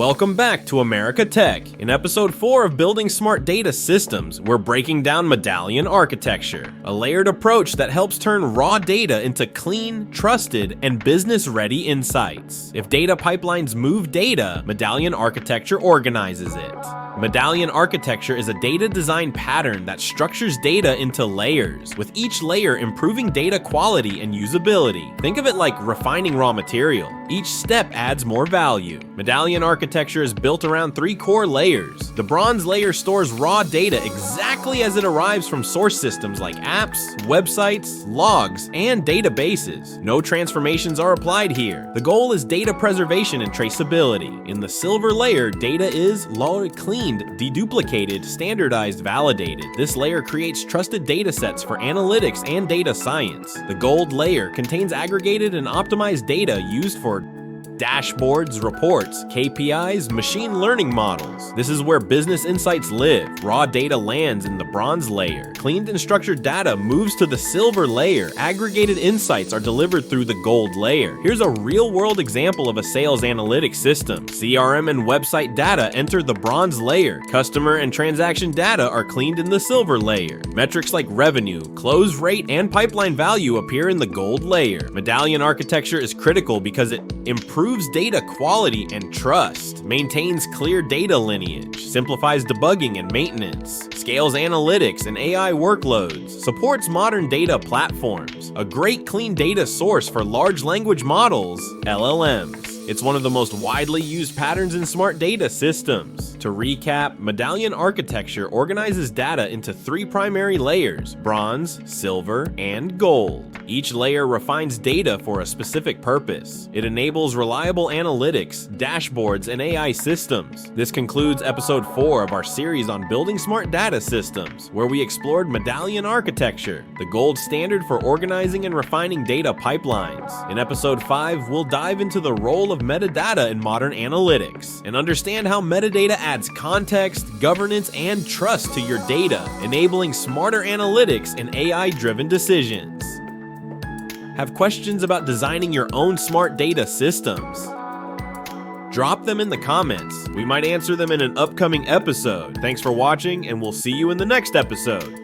Welcome back to Americatech. In episode 4 of Building Smart Data Systems, we're breaking down Medallion Architecture, a layered approach that helps turn raw data into clean, trusted, and business-ready insights. If data pipelines move data, Medallion Architecture organizes it. Medallion Architecture is a data design pattern that structures data into layers, with each layer improving data quality and usability. Think of it like refining raw material. Each step adds more value. Medallion Architecture is built around 3 core layers. The bronze layer stores raw data exactly as it arrives from source systems like apps, websites, logs, and databases. No transformations are applied here. The goal is data preservation and traceability. In the silver layer, data is cleaned, deduplicated, standardized, validated. This layer creates trusted data sets for analytics and data science. The gold layer contains aggregated and optimized data used for dashboards, reports, KPIs, machine learning models. This is where business insights live. Raw data lands in the bronze layer. Cleaned and structured data moves to the silver layer. Aggregated insights are delivered through the gold layer. Here's a real-world example of a sales analytics system. CRM and website data enter the bronze layer. Customer and transaction data are cleaned in the silver layer. Metrics like revenue, close rate, and pipeline value appear in the gold layer. Medallion Architecture is critical because it improves data quality and trust, maintains clear data lineage, simplifies debugging and maintenance, scales analytics and AI workloads, supports modern data platforms, a great clean data source for large language models, LLMs. It's one of the most widely used patterns in smart data systems. To recap, Medallion Architecture organizes data into 3 primary layers: bronze, silver, and gold. Each layer refines data for a specific purpose. It enables reliable analytics, dashboards, and AI systems. This concludes episode 4 of our series on building smart data systems, where we explored Medallion Architecture, the gold standard for organizing and refining data pipelines. In episode 5, we'll dive into the role of metadata in modern analytics and understand how metadata adds context, governance, and trust to your data, enabling smarter analytics and AI-driven decisions. Have questions about designing your own smart data systems? Drop them in the comments. We might answer them in an upcoming episode. Thanks for watching, and we'll see you in the next episode.